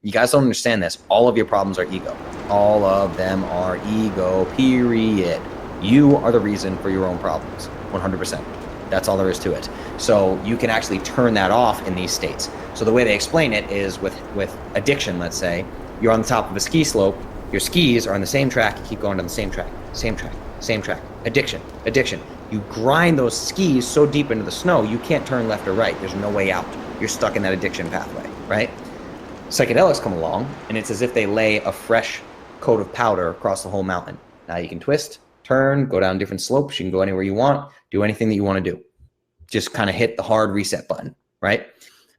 You guys don't understand this. All of your problems are ego. All of them are ego, period. You are the reason for your own problems, 100%. That's all there is to it. So you can actually turn that off in these states. So the way they explain it is with addiction, let's say, you're on the top of a ski slope, your skis are on the same track, you keep going down the same track, same track, same track. Addiction. You grind those skis so deep into the snow, you can't turn left or right. There's no way out. You're stuck in that addiction pathway, right? Psychedelics come along, and it's as if they lay a fresh coat of powder across the whole mountain. Now you can twist, turn, go down different slopes. You can go anywhere you want, do anything that you want to do. Just kind of hit the hard reset button, right?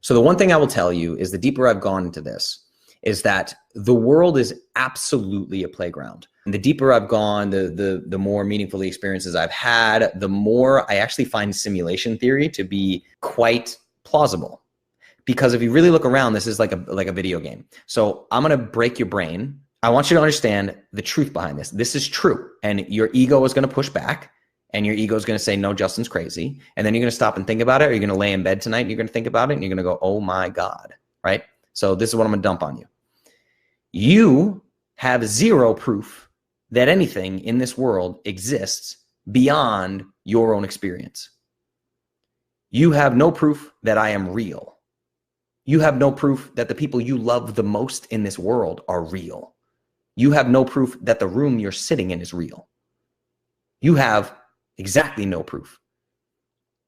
So the one thing I will tell you is the deeper I've gone into this is that the world is absolutely a playground. And the deeper I've gone, the more meaningful the experiences I've had, the more I actually find simulation theory to be quite plausible. Because if you really look around, this is like a video game. So I'm going to break your brain. I want you to understand the truth behind this. This is true. And your ego is going to push back. And your ego is going to say, no, Justin's crazy. And then you're going to stop and think about it. Or you're going to lay in bed tonight and you're going to think about it. And you're going to go, oh my God, right? So this is what I'm going to dump on you. You have zero proof that anything in this world exists beyond your own experience. You have no proof that I am real. You have no proof that the people you love the most in this world are real. You have no proof that the room you're sitting in is real. You have exactly no proof.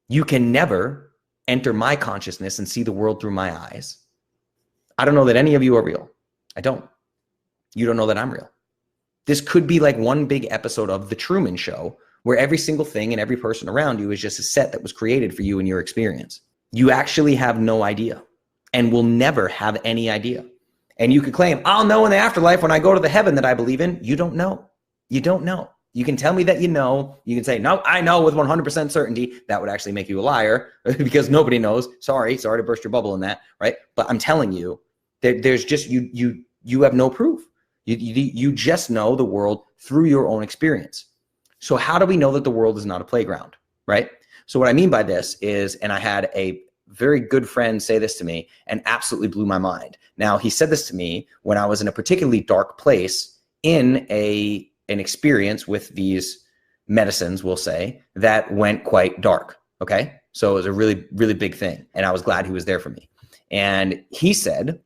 You can never enter my consciousness and see the world through my eyes. I don't know that any of you are real. I don't. You don't know that I'm real. This could be like one big episode of The Truman Show where every single thing and every person around you is just a set that was created for you and your experience. You actually have no idea and will never have any idea. And you could claim, I'll know in the afterlife when I go to the heaven that I believe in. You don't know. You don't know. You can tell me that you know. You can say, no, I know with 100% certainty. That would actually make you a liar because nobody knows. Sorry to burst your bubble in that, right? But I'm telling you, there's just, you have no proof. You just know the world through your own experience. So how do we know that the world is not a playground, right? So what I mean by this is, and I had a very good friend say this to me and absolutely blew my mind. Now, he said this to me when I was in a particularly dark place in an experience with these medicines, we'll say, that went quite dark, okay? So it was a really, really big thing, and I was glad he was there for me. And he said,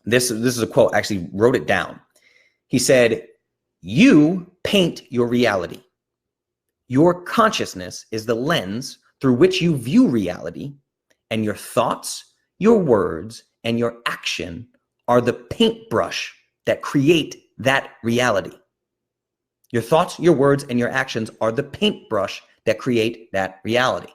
this is a quote, I actually wrote it down. He said, you paint your reality. Your consciousness is the lens through which you view reality, and your thoughts, your words, and your action are the paintbrush that create that reality. Your thoughts, your words, and your actions are the paintbrush that create that reality.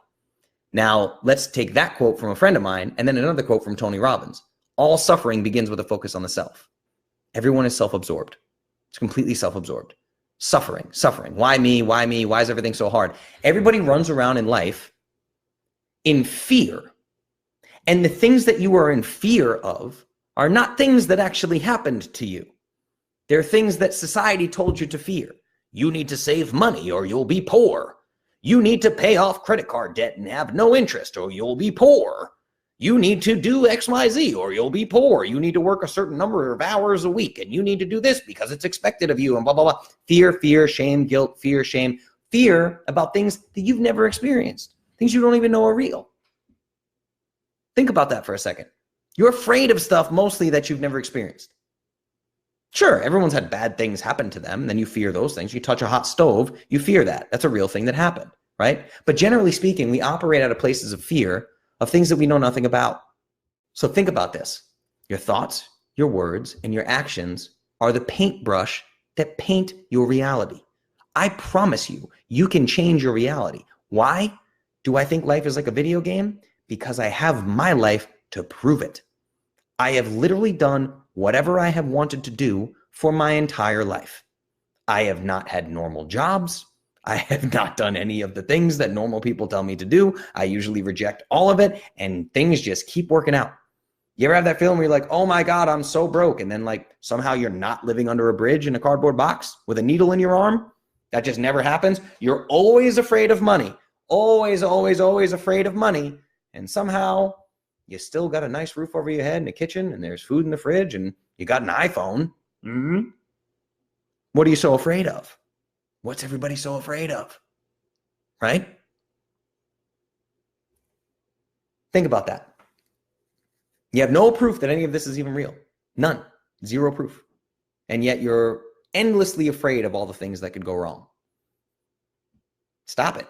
Now, let's take that quote from a friend of mine and then another quote from Tony Robbins. All suffering begins with a focus on the self. Everyone is self-absorbed. It's completely self-absorbed. Suffering. Why me? Why me? Why is everything so hard? Everybody runs around in life in fear. And the things that you are in fear of are not things that actually happened to you. They're things that society told you to fear. You need to save money or you'll be poor. You need to pay off credit card debt and have no interest or you'll be poor. You need to do X, Y, Z or you'll be poor. You need to work a certain number of hours a week and you need to do this because it's expected of you and blah, blah, blah. Fear, shame, guilt, fear, shame. Fear about things that you've never experienced. Things you don't even know are real. Think about that for a second. You're afraid of stuff mostly that you've never experienced. Sure, everyone's had bad things happen to them, then you fear those things. You touch a hot stove, you fear that. That's a real thing that happened, right? But generally speaking, we operate out of places of fear of things that we know nothing about. So think about this. Your thoughts, your words, and your actions are the paintbrush that paint your reality. I promise you, you can change your reality. Why do I think life is like a video game? Because I have my life to prove it. I have literally done whatever I have wanted to do for my entire life. I have not had normal jobs. I have not done any of the things that normal people tell me to do. I usually reject all of it and things just keep working out. You ever have that feeling where you're like, oh my God, I'm so broke. And then like somehow you're not living under a bridge in a cardboard box with a needle in your arm? That just never happens. You're always afraid of money. Always, always, always afraid of money. And somehow You still got a nice roof over your head and a kitchen, and there's food in the fridge, and you got an iPhone. Mm-hmm. What are you so afraid of? What's everybody so afraid of? Right? Think about that. You have no proof that any of this is even real. None. Zero proof. And yet you're endlessly afraid of all the things that could go wrong. Stop it.